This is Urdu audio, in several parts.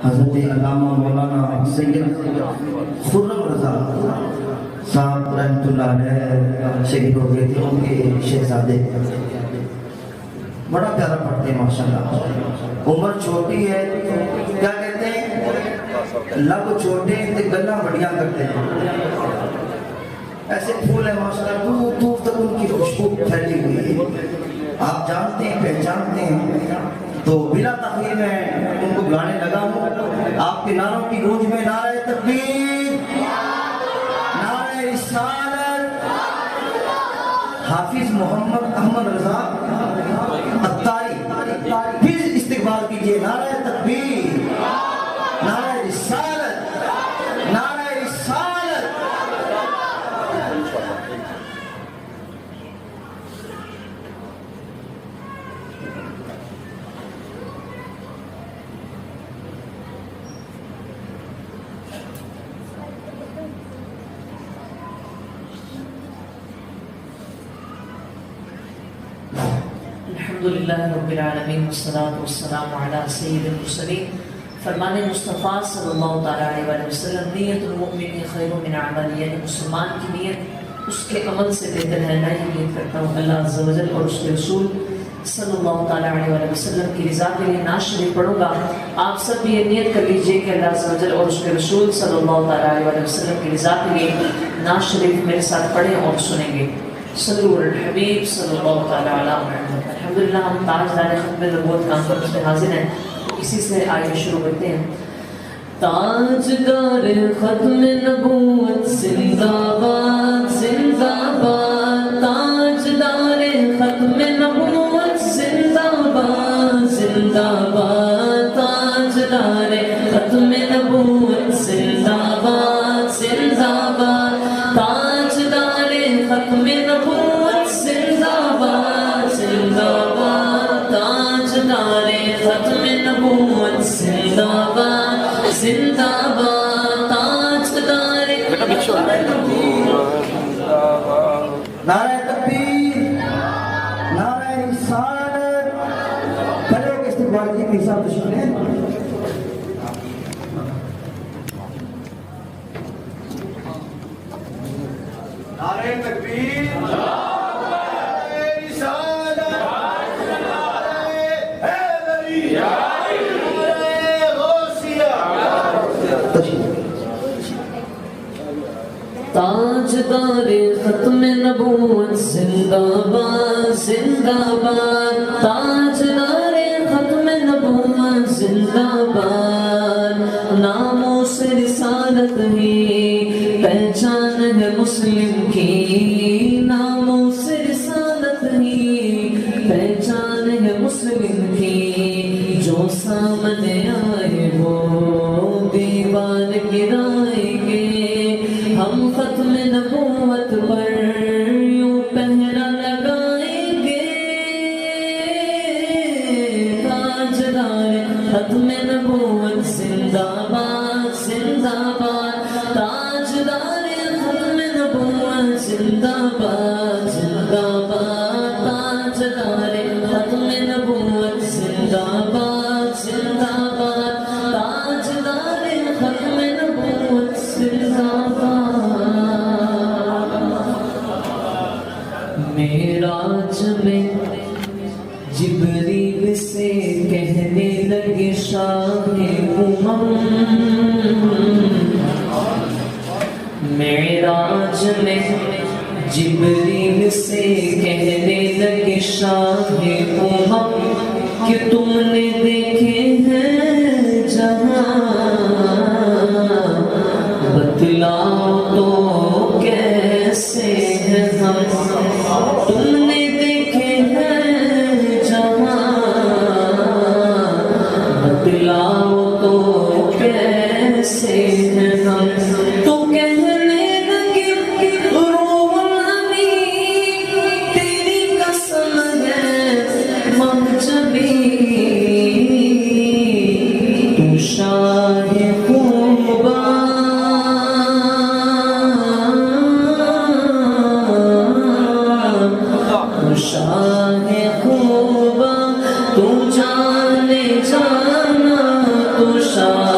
حضرت علامہ مولانا سید خرم رضا صاحب رحمۃ اللہ علیہ شہید ہو گئے تھے، ان کے شہزادے بڑا پیارا پڑھتے ہیں ماشاءاللہ، عمر چھوٹی ہے، کیا کہتے ہیں لب چھوٹے تے گلا بڑیاں کرتے ہیں، ایسے پھول ہے ماشاءاللہ، دور دور تک ان کی خوشبو پھیلی ہوئی ہے، آپ جانتے ہیں پہچانتے ہیں۔ تو بلا تاخیر میں ان کو گانے لگا ہوں، آپ کے نعروں کی گونج میں نعرہ تکبیر، نعرہ رسالت، حافظ محمد احمد رضا عطاری پھر استقبال کیجئے، نعرہ تکبیر، نعرہ رسالت، نعرہ رسالت۔ الحمدللہ رب العالمین والصلاة والسلام علی سید المرسلین۔ فرمان مصطفیٰ صلی اللہ تعالیٰ علیہ وسلم، نیت المؤمن خیر من عمل، یعنی مسلمان کی نیت اس کے عمل سے بہتر ہے۔ میں یہ نیت کرتا ہوں اللہ عز و جل اور اس کے رسول صلی اللہ تعالیٰ علیہ وسلم کی رضا کے لیے نعت شریف پڑھوں گا۔ آپ سب بھی یہ نیت کر لیجئے کہ اللہ عز و جل اور اس کے رسول صلی اللہ تعالیٰ علیہ وسلم کی رضا کے لیے نعت شریف میرے ساتھ پڑھیں اور سنیں گے۔ صلو علی الحبیب صلی اللہ تعالیٰ علیہ وسلم۔ الحمدللہ ہم تاجدار ختم نبوت کانفرنس میں حاضر ہیں، اسی سے آئیے شروع کرتے ہیں۔ تاجدار ختم نبوت زندہ باد زندہ باد، تاجدار ختم نبوت زندہ باد زندہ باد، تاجدار ختم نبوت زندہ باد زندہ باد، تاجدار ختم نبوت زندہ باد زندہ باد، تاجدار ختم نبوت زندہ باد زندہ باد، تاجدار نعرہ تکبیر، نعرہ رسالت، پہلے کے استقبال کی حساب تشکیل ہے۔ نعرہ تکبیر، نعرہ رسالت، نعرہ حیدری، نعرہ غوثیہ۔ تاجدار ختم نبوت زندہ باد زندہ باد، تاجدار ختم نبوت زندہ باد، ناموں سے رسالت ہی پہچان ہے مسلم کی، ناموں سے رسالت ہی پہچان ہے مسلم کی، جو سامنے آئے وہ دیوان گرائیں گے، ہم ختم نبوت پر یوں پہرا لگائیں گے، تاجدار ختم نبوت زندہ باد زندہ باد، تاجدار ختم نبوت زندہ باد زندہ باد، تاجدار ختم نبوت زندہ باد زندہ باد، تاجدار ختم نبوت زندہ باد۔ معراج میں جبریل سے کہنے لگے شاہ معراج میں جبریل سے کہنے لگے شاہ کہ تم نے دیکھے ہیں جہاں، بتلاؤ تو کیسے ہیں ہم، تم نے دیکھے ہیں جہاں، بتلاؤ تو کیسے ہیں ہم، تو کہنے لگے روح الامین تیری قسم ہے منجبی، تو شاہ خوبان، شاہ خوبان، تو جانے جانا، تو شاہ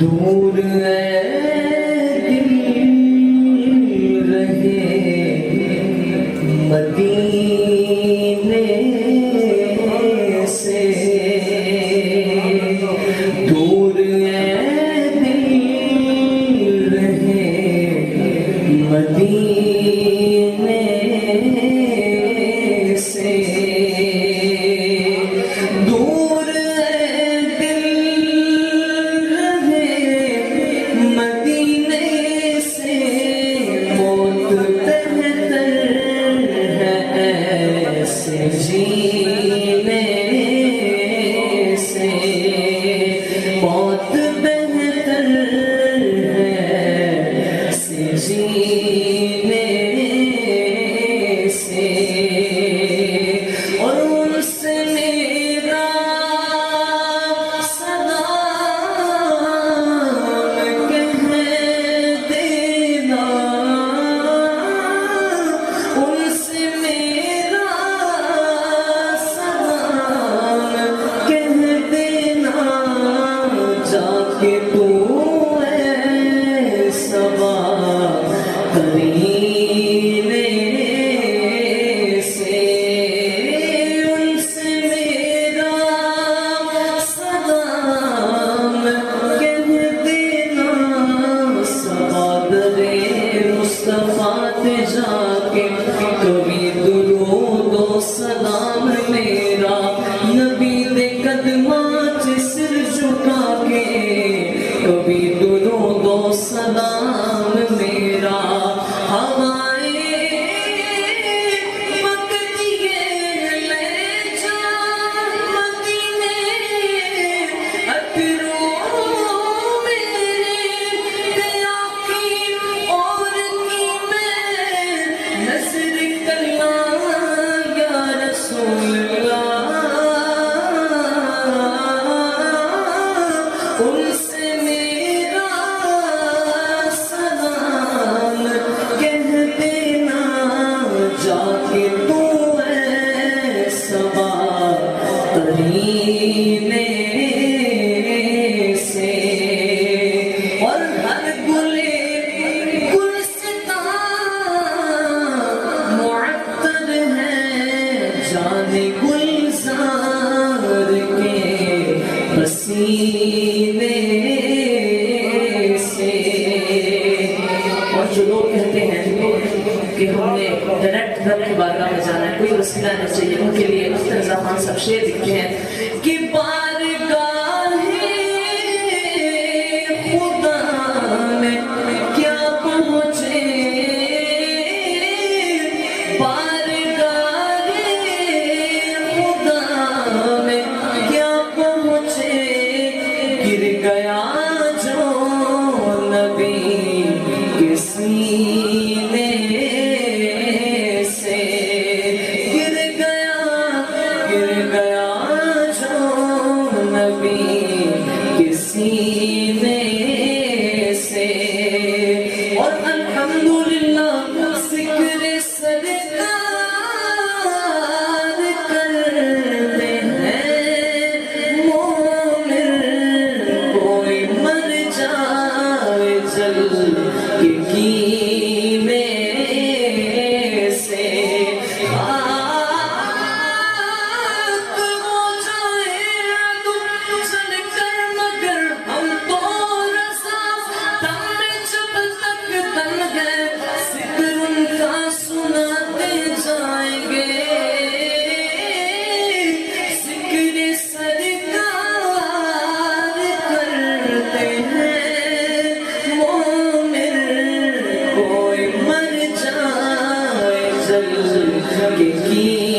دور مدینے سے دور رہے مدینے سے دور دل رہے مدینے سے موت بہتر ہے ایسے جینے سے موت بہتر ہے ایسے جینے سے اور ان سے میرا سلام کہہ دینا ان سے میرا سلام کہہ دینا جا کے تو سوا کرینے سے ان سے میرا سلام کہہ دینا سوادر مصطفیٰ تے جا کے کبھی درود و سلام میرا نبی دے قدماں چ سر جھکا کے کبھی درود و سلام میرا ہوائیں مکدیے لے جا مدینے اترو میرے دیا کی اور کی میں نظر کلا یا رسول اللہ ان سے میرا سلام کہہ دینا جا کے تو سوا کرینے سے اور ہر گلے گلستان معطر ہے جانے گلزار کے پسینے سے اور جو لوگ کہتے ہیں کہ ہم نے ڈائریکٹ رب کی بارگاہ میں جانا ہے کوئی وسیلہ نہیں چاہیے ان کے لیے مختلف رضا خان صاحب شعر لکھتے ہیں کہ بارگاہ خدا میں کیا پہنچے جگ کی